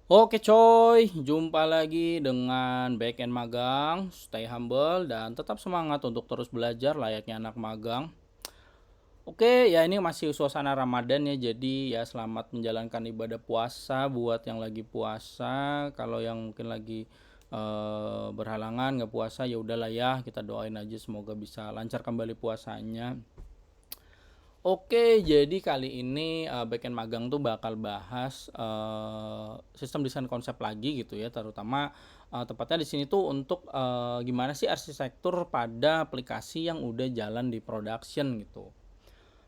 Oke coy, jumpa lagi dengan Backend Magang. Stay humble dan tetap semangat untuk terus belajar layaknya anak magang. Oke, ya ini masih suasana Ramadan ya. Jadi ya selamat menjalankan ibadah puasa buat yang lagi puasa. Kalau yang mungkin lagi berhalangan nggak puasa ya udahlah ya, kita doain aja semoga bisa lancar kembali puasanya. Oke, jadi kali ini Backend Magang tuh bakal bahas sistem desain konsep lagi gitu ya, terutama tepatnya di sini tuh untuk gimana sih arsitektur pada aplikasi yang udah jalan di production gitu.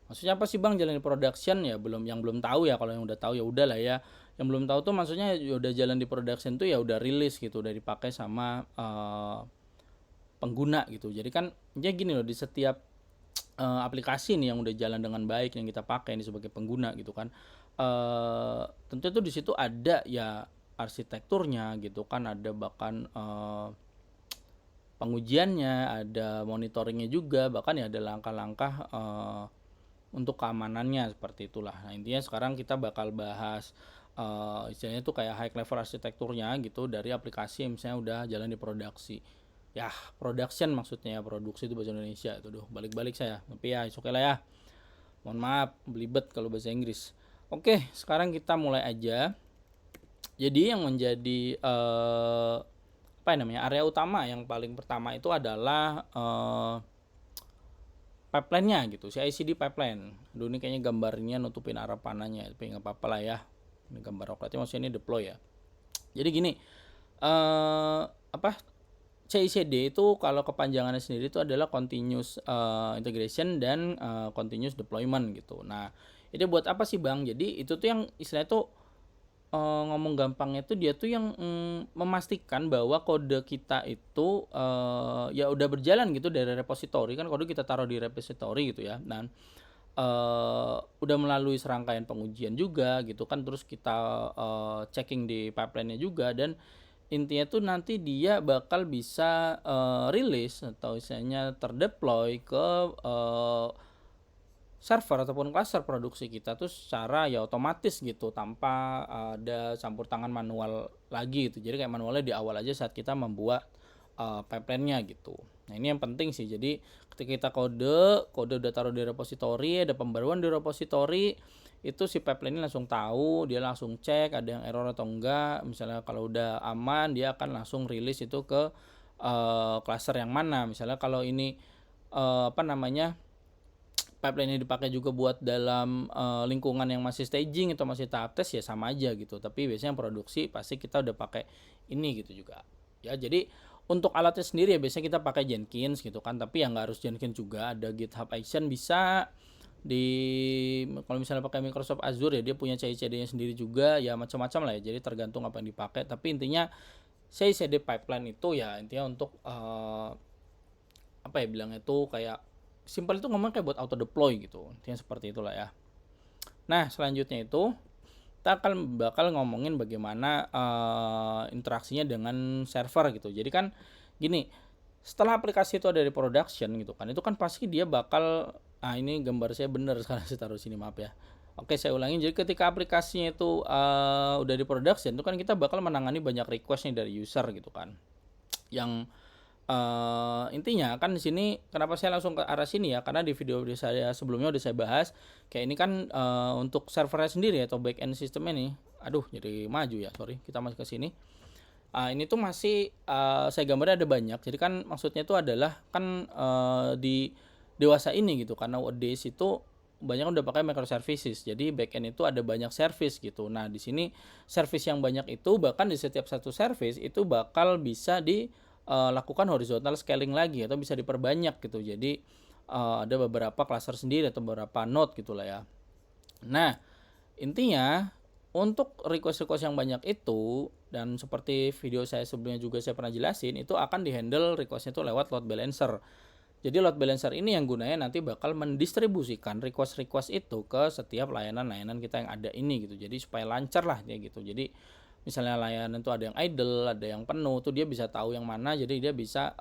Maksudnya apa sih Bang jalan di production ya? Belum tahu ya, kalau yang udah tahu ya udahlah ya. Yang belum tahu tuh maksudnya ya udah jalan di production tuh ya udah rilis gitu, udah dipakai sama pengguna gitu. Jadi kan ya gini loh, di setiap aplikasi nih yang udah jalan dengan baik yang kita pakai ini sebagai pengguna gitu kan, tentu itu di situ ada ya arsitekturnya gitu kan, ada bahkan pengujiannya, ada monitoringnya juga, bahkan ya ada langkah-langkah untuk keamanannya seperti itulah. Nah intinya sekarang kita bakal bahas istilahnya itu kayak high level arsitekturnya gitu dari aplikasi yang misalnya udah jalan di produksi. Ya, production maksudnya ya, produksi itu bahasa Indonesia itu tuh balik-balik saya. Tapi ya oke lah ya. Mohon maaf belibet kalau bahasa Inggris. Oke, sekarang kita mulai aja. Jadi yang menjadi apa namanya? Area utama yang paling pertama itu adalah pipeline-nya gitu, CI/CD pipeline. Aduh ini kayaknya gambarnya nutupin arah panahnya, tapi nggak apa-apa lah ya. Ini gambar roketnya maksudnya ini deploy ya. Jadi gini, apa CI/CD itu kalau kepanjangannya sendiri itu adalah continuous integration dan continuous deployment gitu. Nah, itu buat apa sih Bang? Jadi itu tuh yang istilahnya tuh ngomong gampangnya tuh dia tuh yang memastikan bahwa kode kita itu ya udah berjalan gitu dari repository, kan kode kita taruh di repository gitu ya. Dan udah melalui serangkaian pengujian juga gitu kan, terus kita checking di pipeline-nya juga, dan intinya tuh nanti dia bakal bisa rilis atau istilahnya terdeploy ke server ataupun cluster produksi kita tuh secara ya otomatis gitu, tanpa ada campur tangan manual lagi gitu. Jadi kayak manualnya di awal aja saat kita membuat pipeline-nya gitu. Nah ini yang penting sih. Jadi ketika kita kode udah taruh di repository, ada pembaruan di repository, itu si pipeline ini langsung tahu, dia langsung cek ada yang error atau enggak. Misalnya kalau udah aman, dia akan langsung rilis itu ke cluster yang mana. Misalnya kalau ini apa namanya, pipeline ini dipakai juga buat dalam lingkungan yang masih staging atau masih tahap tes ya sama aja gitu. Tapi biasanya yang produksi pasti kita udah pakai ini gitu juga. Ya jadi untuk alatnya sendiri ya biasanya kita pakai Jenkins gitu kan, tapi ya nggak harus Jenkins juga, ada GitHub Action bisa. Di kalau misalnya pakai Microsoft Azure ya dia punya CI/CD-nya sendiri juga, ya macam-macam lah ya. Jadi tergantung apa yang dipakai. Tapi intinya CI/CD pipeline itu ya intinya untuk apa ya bilangnya tuh kayak simple, itu ngomong kayak buat auto deploy gitu, intinya seperti itulah ya. Nah selanjutnya itu kita akan bakal ngomongin bagaimana interaksinya dengan server gitu. Jadi kan gini, setelah aplikasi itu ada di production gitu kan, itu kan pasti dia bakal, ini gambar saya bener sekarang saya taruh sini, maaf ya. Oke, saya ulangi. Jadi ketika aplikasinya itu udah di production itu kan kita bakal menangani banyak request nih dari user gitu kan, yang intinya kan di sini kenapa saya langsung ke arah sini ya, karena di video saya sebelumnya udah saya bahas kayak ini kan untuk servernya sendiri atau back end sistemnya nih. Aduh jadi maju ya, sorry, kita masuk ke sini. Ini tuh masih saya gambarnya ada banyak. Jadi kan maksudnya itu adalah kan di dewasa ini gitu, karena nowadays itu banyak udah pakai microservices. Jadi backend itu ada banyak service gitu. Nah, di sini service yang banyak itu bahkan di setiap satu service itu bakal bisa dilakukan horizontal scaling lagi atau bisa diperbanyak gitu. Jadi ada beberapa cluster sendiri atau beberapa node gitulah ya. Nah, intinya untuk request-request yang banyak itu, dan seperti video saya sebelumnya juga saya pernah jelasin, itu akan dihandle requestnya itu lewat load balancer. Jadi load balancer ini yang gunanya nanti bakal mendistribusikan request-request itu ke setiap layanan-layanan kita yang ada ini gitu. Jadi supaya lancar lah ya gitu. Jadi misalnya layanan itu ada yang idle, ada yang penuh, tuh dia bisa tahu yang mana, jadi dia bisa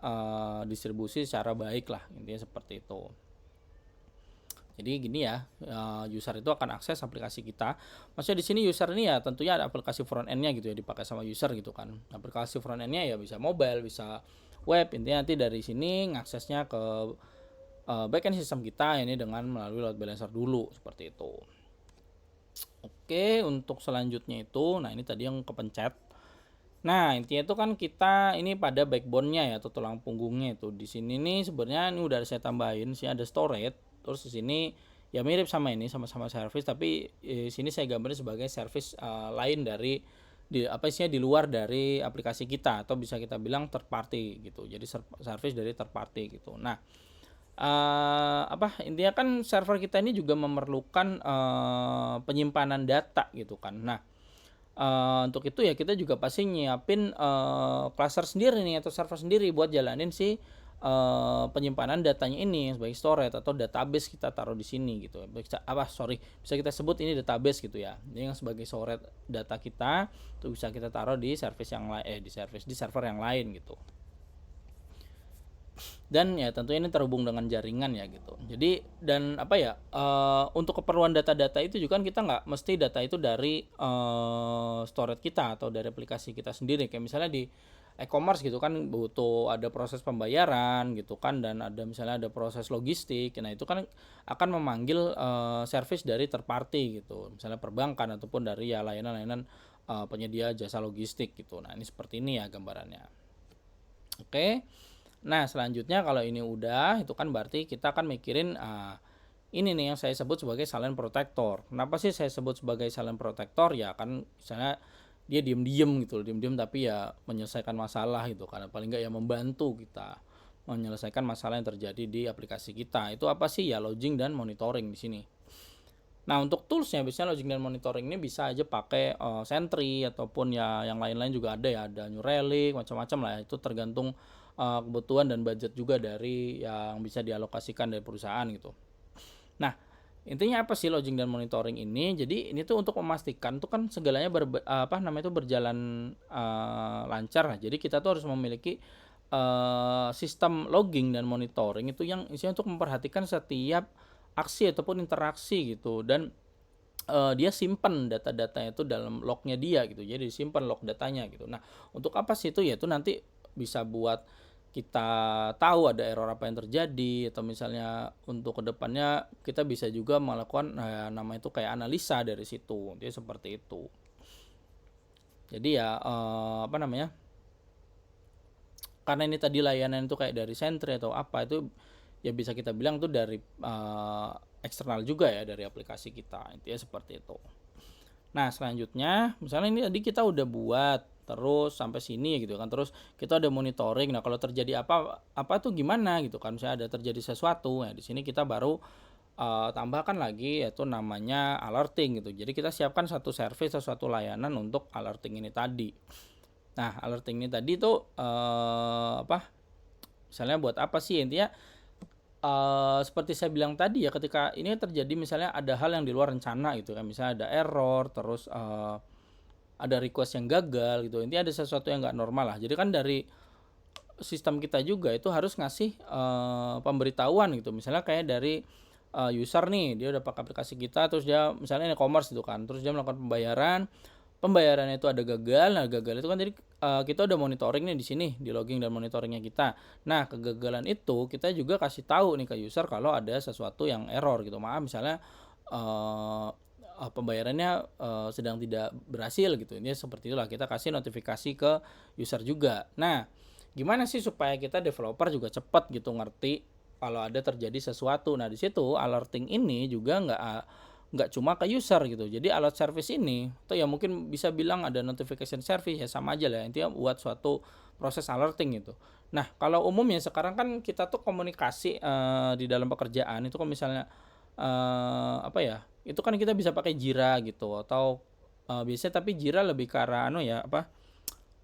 distribusi secara baik lah, intinya seperti itu. Jadi gini ya, user itu akan akses aplikasi kita. Maksudnya di sini user ini ya tentunya ada aplikasi front end-nya gitu ya, dipakai sama user gitu kan. Aplikasi front end-nya ya bisa mobile, bisa web. Intinya nanti dari sini ngaksesnya ke backend sistem kita ini dengan melalui load balancer dulu seperti itu. Oke, untuk selanjutnya itu, nah ini tadi yang kepencet. Nah, intinya itu kan kita ini pada backbone-nya ya atau tulang punggungnya itu. Di sini nih sebenarnya ini udah saya tambahin, sini ada storage, terus di sini ya mirip sama ini sama-sama service tapi sini saya gambarin sebagai service lain dari di luar dari aplikasi kita atau bisa kita bilang third party gitu. Jadi service dari third party gitu. Nah, intinya kan server kita ini juga memerlukan penyimpanan data gitu kan. Nah, untuk itu ya kita juga pasti nyiapin cluster sendiri nih atau server sendiri buat jalanin si penyimpanan datanya ini sebagai storage atau database kita taruh di sini gitu. Bisa kita sebut ini database gitu ya. Ini yang sebagai storage data kita itu bisa kita taruh di service yang lain di server yang lain gitu. Dan ya tentunya ini terhubung dengan jaringan ya gitu. Jadi dan untuk keperluan data-data itu juga kan kita nggak mesti data itu dari storage kita atau dari aplikasi kita sendiri. Kayak misalnya di e-commerce gitu kan butuh ada proses pembayaran gitu kan dan ada misalnya ada proses logistik. Nah itu kan akan memanggil service dari third party gitu. Misalnya perbankan ataupun dari ya layanan-layanan penyedia jasa logistik gitu. Nah ini seperti ini ya gambarannya. Oke. Nah, selanjutnya kalau ini udah, itu kan berarti kita akan mikirin ini nih yang saya sebut sebagai silent protector. Kenapa sih saya sebut sebagai silent protector? Ya kan misalnya dia diem-diem gitu, diem-diem tapi ya menyelesaikan masalah gitu. Karena paling nggak ya membantu kita menyelesaikan masalah yang terjadi di aplikasi kita. Itu apa sih? Ya logging dan monitoring di sini. Nah, untuk toolsnya biasanya logging dan monitoring ini bisa aja pakai Sentry ataupun ya yang lain-lain juga ada ya, ada New Relic, macam-macam lah ya. Itu tergantung kebutuhan dan budget juga dari yang bisa dialokasikan dari perusahaan gitu. Nah, intinya apa sih logging dan monitoring ini? Jadi ini tuh untuk memastikan tuh kan segalanya berjalan lancar. Jadi kita tuh harus memiliki sistem logging dan monitoring itu yang isinya untuk memperhatikan setiap aksi ataupun interaksi gitu dan dia simpan data-datanya itu dalam lognya dia gitu. Jadi simpan log datanya gitu. Nah, untuk apa sih itu? Ya itu nanti bisa buat kita tahu ada error apa yang terjadi atau misalnya untuk kedepannya kita bisa juga melakukan nama itu kayak analisa dari situ. Dia seperti itu. Jadi ya karena ini tadi layanan itu kayak dari Sentry atau apa itu ya bisa kita bilang tuh dari eksternal juga ya dari aplikasi kita. Intinya seperti itu. Nah, selanjutnya misalnya ini tadi kita udah buat terus sampai sini gitu kan. Terus kita udah monitoring. Nah, kalau terjadi apa tuh gimana gitu kan. Misalnya ada terjadi sesuatu. Nah, di sini kita baru tambahkan lagi yaitu namanya alerting gitu. Jadi kita siapkan satu service atau suatu layanan untuk alerting ini tadi. Nah, alerting ini tadi tuh misalnya buat apa sih? Intinya seperti saya bilang tadi ya ketika ini terjadi misalnya ada hal yang di luar rencana gitu kan, misalnya ada error terus ada request yang gagal gitu, intinya ada sesuatu yang nggak normal lah. Jadi kan dari sistem kita juga itu harus ngasih pemberitahuan gitu, misalnya kayak dari user nih dia udah pakai aplikasi kita terus dia misalnya e-commerce gitu kan, terus dia melakukan pembayarannya itu ada gagal. Nah, gagal itu kan jadi kita udah monitoring nih di sini di logging dan monitoringnya kita. Nah, kegagalan itu kita juga kasih tahu nih ke user kalau ada sesuatu yang error gitu. Maaf misalnya pembayarannya sedang tidak berhasil gitu. Ini seperti itulah kita kasih notifikasi ke user juga. Nah, gimana sih supaya kita developer juga cepat gitu ngerti kalau ada terjadi sesuatu. Nah, di situ alerting ini juga nggak cuma ke user gitu. Jadi alert service ini atau ya mungkin bisa bilang ada notification service ya sama aja lah, intinya buat suatu proses alerting gitu. Nah, kalau umumnya sekarang kan kita tuh komunikasi di dalam pekerjaan itu kalau misalnya itu kan kita bisa pakai Jira gitu atau biasanya tapi Jira lebih ke arah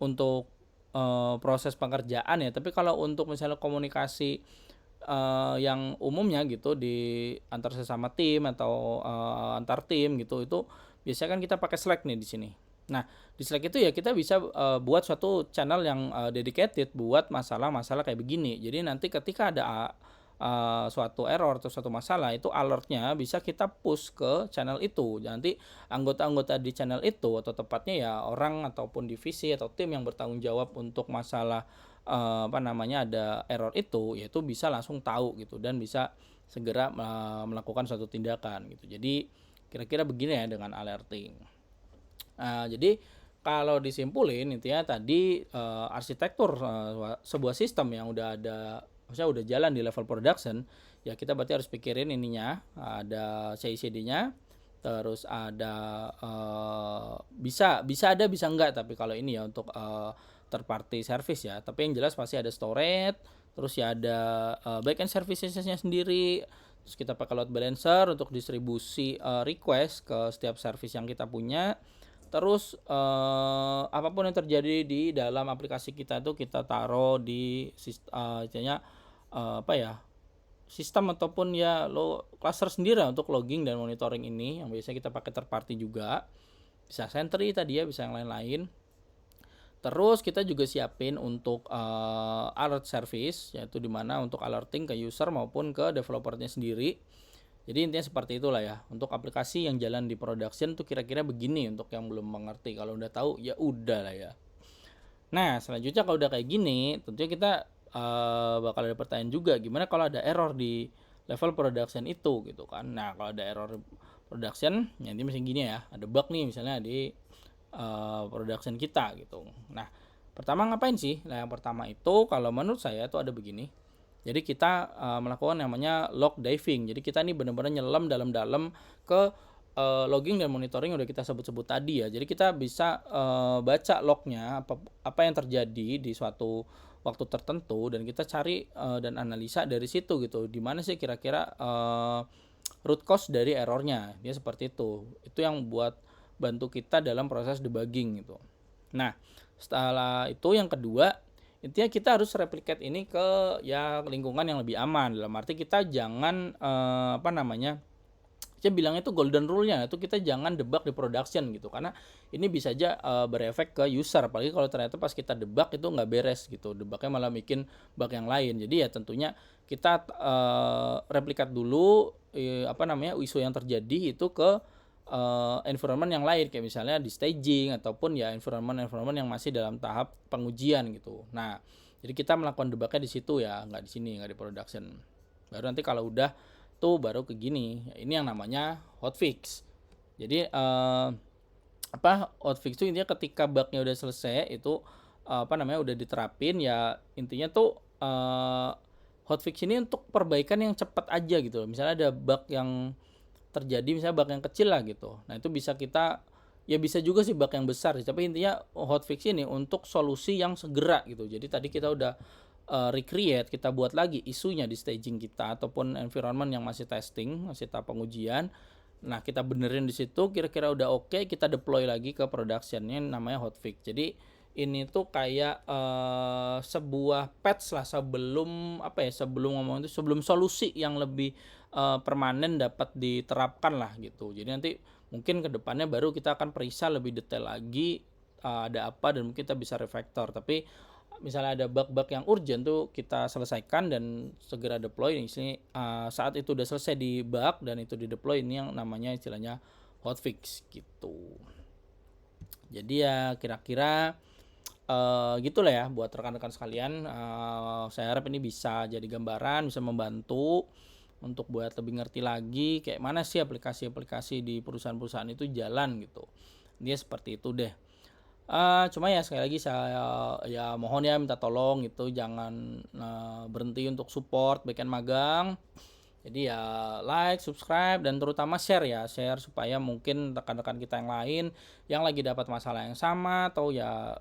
untuk proses pekerjaan ya. Tapi kalau untuk misalnya komunikasi yang umumnya gitu di antar sesama tim atau antar tim gitu itu biasanya kan kita pakai Slack nih di sini. Nah, di Slack itu ya kita bisa buat suatu channel yang dedicated buat masalah-masalah kayak begini. Jadi nanti ketika ada suatu error atau suatu masalah, itu alertnya bisa kita push ke channel itu. Nanti anggota-anggota di channel itu, atau tepatnya ya orang ataupun divisi atau tim yang bertanggung jawab untuk masalah ada error itu, yaitu bisa langsung tahu gitu dan bisa segera melakukan suatu tindakan gitu. Jadi kira-kira begini ya dengan alerting. Jadi kalau disimpulin intinya tadi arsitektur sebuah sistem yang udah ada, maksudnya udah jalan di level production, ya kita berarti harus pikirin ininya, ada CI/CD-nya, terus ada bisa ada bisa enggak, tapi kalau ini ya untuk third party service ya, tapi yang jelas pasti ada storage, terus ya ada backend services-nya sendiri, terus kita pakai load balancer untuk distribusi request ke setiap service yang kita punya. Terus apapun yang terjadi di dalam aplikasi kita itu kita taruh di sistem ataupun ya cluster sendiri untuk logging dan monitoring ini, yang biasanya kita pakai third party juga, bisa Sentry tadi ya, bisa yang lain-lain. Terus kita juga siapin untuk alert service, yaitu dimana untuk alerting ke user maupun ke developernya sendiri. Jadi intinya seperti itulah ya, untuk aplikasi yang jalan di production tuh kira-kira begini untuk yang belum mengerti. Kalau udah tahu ya udah lah ya. Nah selanjutnya kalau udah kayak gini, tentunya kita bakal ada pertanyaan juga, gimana kalau ada error di level production itu gitu kan. Nah kalau ada error production, ya ini misalnya gini ya, ada bug nih misalnya di production kita gitu. Nah pertama ngapain sih? Nah yang pertama itu kalau menurut saya tuh ada begini. Jadi kita melakukan namanya log diving. Jadi kita nih benar-benar nyelam dalam-dalam ke logging dan monitoring yang udah kita sebut-sebut tadi ya. Jadi kita bisa baca lognya, apa yang terjadi di suatu waktu tertentu, dan kita cari dan analisa dari situ gitu. Di mana sih kira-kira root cause dari errornya. Dia seperti itu. Itu yang buat bantu kita dalam proses debugging gitu. Nah, setelah itu yang kedua, intinya kita harus replicate ini ke ya lingkungan yang lebih aman. Dalam arti kita jangan saya bilangnya itu golden rule-nya, itu kita jangan debug di production gitu, karena ini bisa aja berefek ke user, apalagi kalau ternyata pas kita debug itu nggak beres gitu, debugnya malah bikin bug yang lain. Jadi ya tentunya kita replicate dulu isu yang terjadi itu ke environment yang lain, kayak misalnya di staging ataupun ya environment yang masih dalam tahap pengujian gitu. Nah, jadi kita melakukan debugnya di situ ya, nggak di sini, nggak di production. Baru nanti kalau udah tuh baru ke gini. Ya, ini yang namanya hotfix. Jadi hotfix itu intinya ketika bugnya udah selesai itu udah diterapin ya, intinya tuh hotfix ini untuk perbaikan yang cepat aja gitu. Misalnya ada bug yang terjadi, misalnya bug yang kecil lah gitu. Nah itu bisa kita, ya bisa juga sih bug yang besar, tapi intinya hotfix ini untuk solusi yang segera gitu. Jadi tadi kita udah recreate, kita buat lagi isunya di staging kita ataupun environment yang masih testing, masih tahap pengujian. Nah kita benerin di situ, kira-kira udah oke, kita deploy lagi ke productionnya, namanya hotfix. Jadi ini tuh kayak sebuah patch lah sebelum ngomong itu, sebelum solusi yang lebih permanen dapat diterapkan lah gitu. Jadi nanti mungkin kedepannya baru kita akan periksa lebih detail lagi ada apa, dan mungkin kita bisa refactor. Tapi misalnya ada bug-bug yang urgent tuh kita selesaikan dan segera deploy. Ini saat itu udah selesai di bug dan itu di deploy, ini yang namanya istilahnya hotfix gitu. Jadi ya kira-kira gitulah ya buat rekan-rekan sekalian. Saya harap ini bisa jadi gambaran, bisa membantu untuk buat lebih ngerti lagi kayak mana sih aplikasi-aplikasi di perusahaan-perusahaan itu jalan gitu. Dia seperti itu deh. Cuma ya sekali lagi saya ya mohon ya minta tolong gitu, jangan berhenti untuk support backend magang. Jadi ya like, subscribe, dan terutama share supaya mungkin rekan-rekan kita yang lain yang lagi dapat masalah yang sama atau ya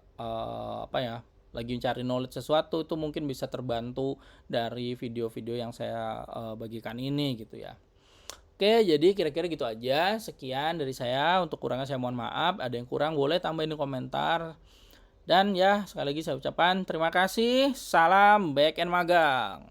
lagi mencari knowledge sesuatu, itu mungkin bisa terbantu dari video-video yang saya bagikan ini gitu ya. Oke, jadi kira-kira gitu aja. Sekian dari saya. Untuk kurangnya saya mohon maaf. Ada yang kurang boleh tambahin di komentar. Dan ya sekali lagi saya ucapkan terima kasih. Salam backend magang.